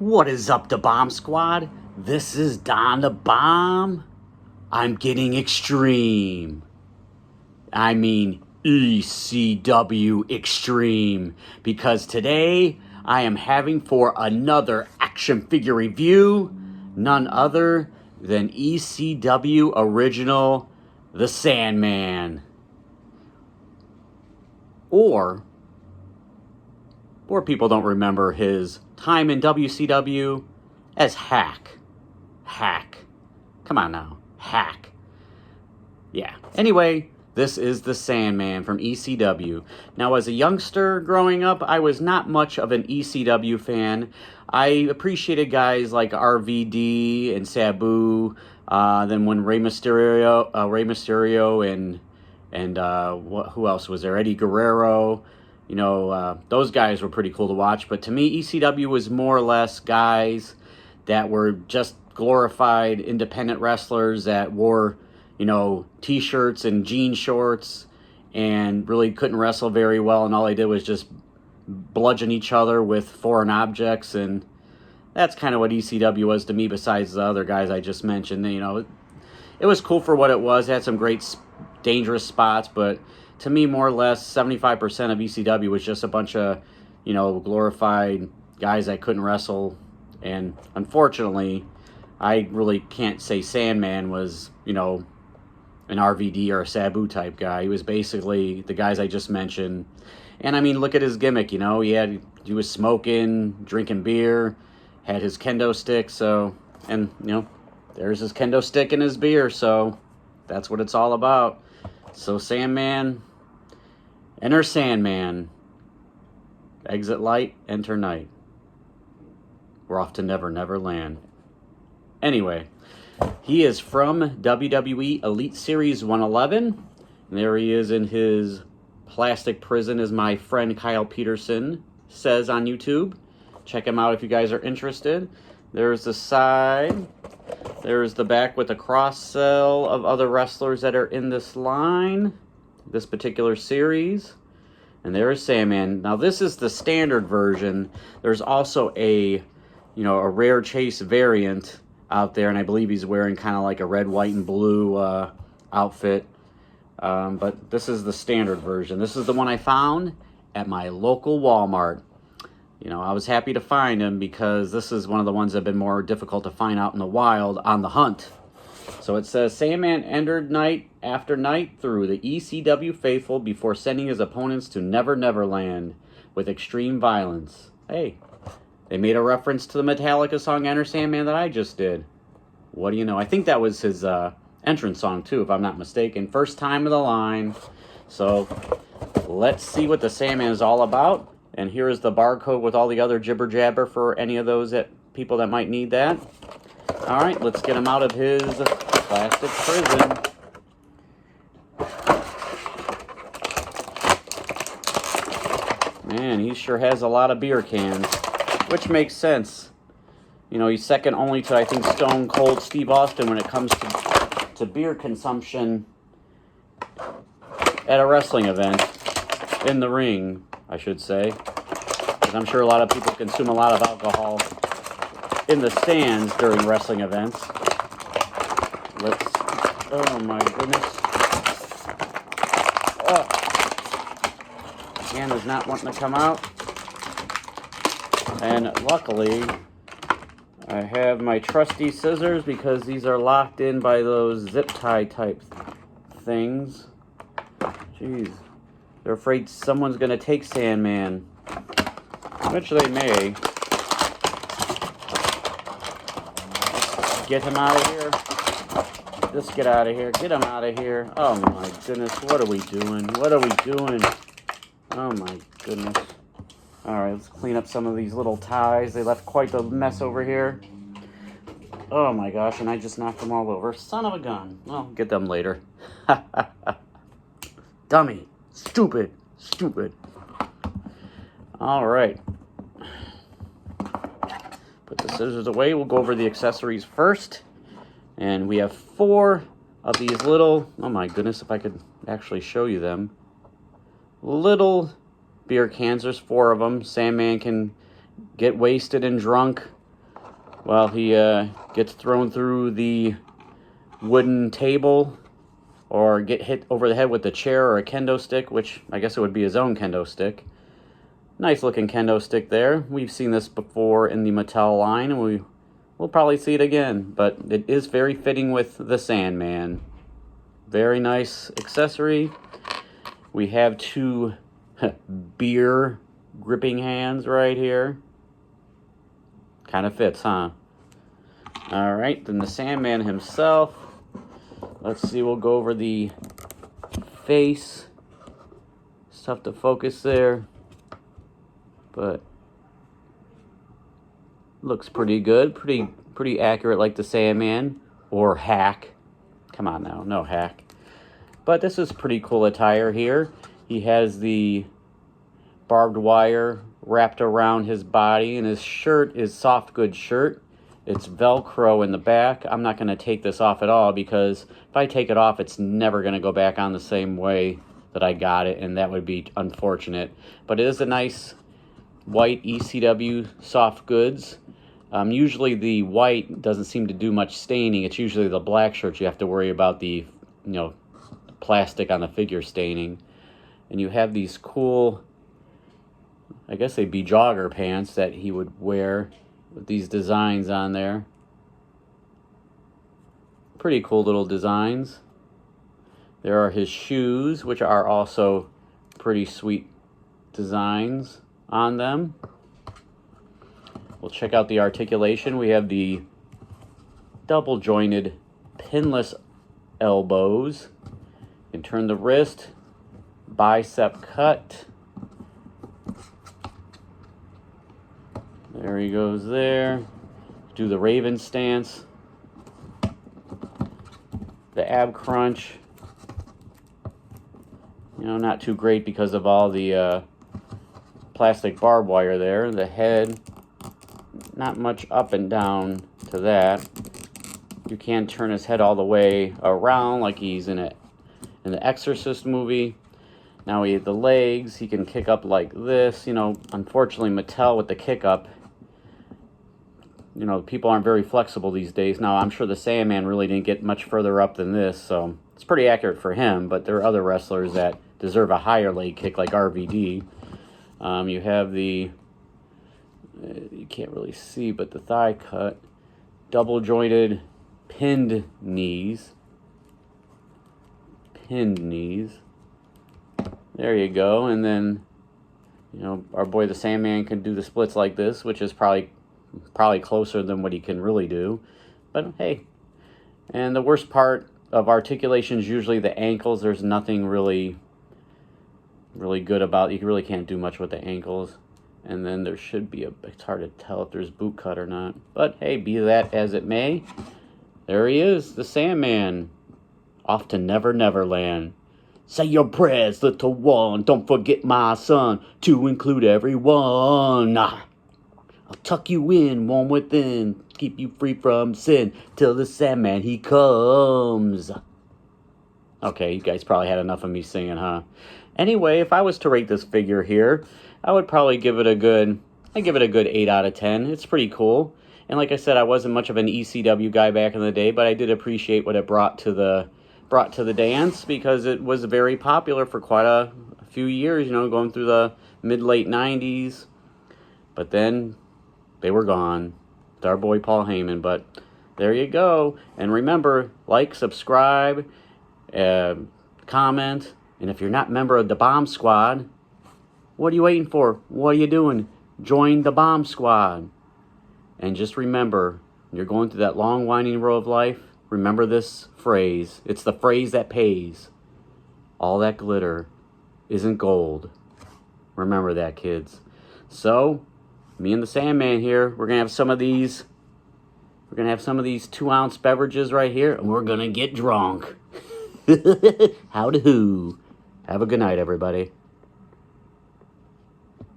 What is up, the Bomb Squad? This is Don the Bomb. I'm getting extreme. I mean ECW extreme. Because today I am having for another action figure review none other than ECW original The Sandman. Or people don't remember his time in WCW as Hack. Come on now. Hack. Yeah. Anyway, this is the Sandman from ECW. Now, as a youngster growing up, I was not much of an ECW fan. I appreciated guys like RVD and Sabu. Then when Rey Mysterio and who else was there? Eddie Guerrero. You know, those guys were pretty cool to watch. But to me, ECW was more or less guys that were just glorified independent wrestlers that wore, you know, T-shirts and jean shorts and really couldn't wrestle very well. And all they did was just bludgeon each other with foreign objects. And that's kind of what ECW was to me, besides the other guys I just mentioned. You know, it was cool for what it was. It had some great, dangerous spots, but to me, more or less, 75% of ECW was just a bunch of, you know, glorified guys that couldn't wrestle. And unfortunately, I really can't say Sandman was, you know, an RVD or a Sabu type guy. He was basically the guys I just mentioned. And I mean, look at his gimmick, you know. He was smoking, drinking beer, had his kendo stick, so, and, you know, there's his kendo stick and his beer, so that's what it's all about. So Sandman, enter Sandman. Exit light, enter night. We're off to Never Never Land. Anyway, he is from WWE Elite Series 111. And there he is in his plastic prison, as my friend Kyle Peterson says on YouTube. Check him out if you guys are interested. There's the side. There's the back with a cross-sell of other wrestlers that are in this line, this particular series. And there is Sandman. Now, this is the standard version. There's also a rare chase variant out there, and I believe he's wearing kind of like a red, white, and blue outfit. But this is the standard version. This is the one I found at my local Walmart. You know, I was happy to find him because this is one of the ones that have been more difficult to find out in the wild on the hunt. So it says, Sandman entered night after night through the ECW faithful before sending his opponents to Never Never Land with extreme violence. Hey, they made a reference to the Metallica song Enter Sandman that I just did. What do you know? I think that was his entrance song too, if I'm not mistaken. First time of the line. So let's see what the Sandman is all about. And here is the barcode with all the other jibber jabber for any of those people that might need that. All right, let's get him out of his plastic prison. Man, he sure has a lot of beer cans, which makes sense. You know, he's second only to, I think, Stone Cold Steve Austin when it comes to beer consumption at a wrestling event, in the ring, I should say. Because I'm sure a lot of people consume a lot of alcohol in the stands during wrestling events. Oh my goodness. Oh. Can is not wanting to come out. And luckily, I have my trusty scissors because these are locked in by those zip tie type things. Jeez. They're afraid someone's going to take Sandman. Which they may. Get him out of here. Just get out of here. Get him out of here. Oh my goodness. What are we doing? What are we doing? Oh my goodness. Alright, let's clean up some of these little ties. They left quite the mess over here. Oh my gosh, and I just knocked them all over. Son of a gun. Well, get them later. Dummy. Stupid. Alright. Put the scissors away. We'll go over the accessories first. And we have 4 of these little, oh my goodness, if I could actually show you them. Little beer cans. There's 4 of them. Sandman can get wasted and drunk Well, he gets thrown through the wooden table or get hit over the head with a chair or a kendo stick, which I guess it would be his own kendo stick. Nice looking kendo stick there. We've seen this before in the Mattel line, and we'll probably see it again, but it is very fitting with the Sandman. Very nice accessory. We have two beer gripping hands right here. Kind of fits, huh? All right, then the Sandman himself. Let's see, we'll go over the face. It's tough to focus there, but looks pretty good. Pretty accurate like the Sandman or Hack. Come on now, no Hack. But this is pretty cool attire here. He has the barbed wire wrapped around his body, and his shirt is soft goods shirt. It's Velcro in the back. I'm not going to take this off at all because if I take it off, it's never going to go back on the same way that I got it, and that would be unfortunate. But it is a nice white ECW soft goods. Usually the white doesn't seem to do much staining. It's usually the black shirts you have to worry about the plastic on the figure staining. And you have these cool, I guess they'd be jogger pants that he would wear with these designs on there. Pretty cool little designs. There are his shoes, which are also pretty sweet designs on them. We'll check out the articulation. We have the double jointed pinless elbows. You can turn the wrist, bicep cut. There he goes there. Do the Raven stance. The ab crunch. Not too great because of all the plastic barbed wire there. The head, not much up and down to that. You can't turn his head all the way around like he's in the Exorcist movie. Now the legs, he can kick up like this. Unfortunately, Mattel with the kick up, people aren't very flexible these days. Now, I'm sure the Sandman really didn't get much further up than this, so it's pretty accurate for him, but there are other wrestlers that deserve a higher leg kick like RVD. You have the, you can't really see, but the thigh cut, double jointed pinned knees. Pinned knees. There you go. And then, our boy the Sandman can do the splits like this, which is probably closer than what he can really do. But hey, and the worst part of articulation is usually the ankles. There's nothing really good about it. You really can't do much with the ankles. And then there should be it's hard to tell if there's boot cut or not. But hey, be that as it may, there he is, the Sandman, off to Never Never Land. Say your prayers, little one. Don't forget, my son, to include everyone. I'll tuck you in, warm within, keep you free from sin, till the Sandman, he comes. Okay, you guys probably had enough of me singing, huh? Anyway, if I was to rate this figure here, I would probably give it a good 8 out of 10. It's pretty cool. And like I said, I wasn't much of an ECW guy back in the day, but I did appreciate what it brought to the dance, because it was very popular for quite a few years, going through the mid-late 90s. But then they were gone. It's our boy Paul Heyman, but there you go. And remember, like, subscribe, comment, and if you're not a member of the Bomb Squad, what are you waiting for? What are you doing? Join the Bomb Squad. And just remember, when you're going through that long, winding road of life, remember this phrase. It's the phrase that pays. All that glitter isn't gold. Remember that, kids. So, me and the Sandman here, we're going to have some of these 2-ounce beverages right here, and we're going to get drunk. Howdy-hoo. Have a good night, everybody.